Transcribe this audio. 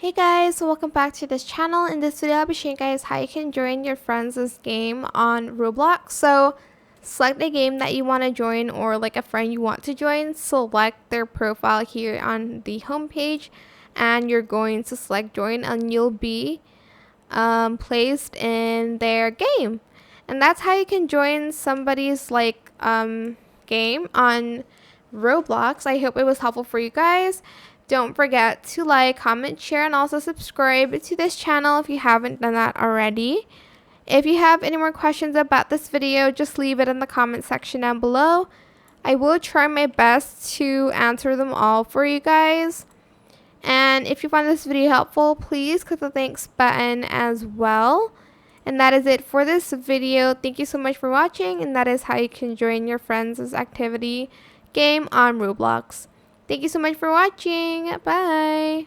Hey guys, welcome back to this channel. In this video, I'll be showing you guys how you can join your friends' game on Roblox. So select the game that you want to join or like a friend you want to join. Select their profile here on the home page and you're going to select join and you'll be placed in their game. And that's how you can join somebody's game on Roblox. I hope it was helpful for you guys. Don't forget to like, comment, share, and also subscribe to this channel if you haven't done that already. If you have any more questions about this video, just leave it in the comment section down below. I will try my best to answer them all for you guys. And if you find this video helpful, please click the thanks button as well. And that is it for this video. Thank you so much for watching, and that is how you can join your friends' activity game on Roblox. Thank you so much for watching. Bye.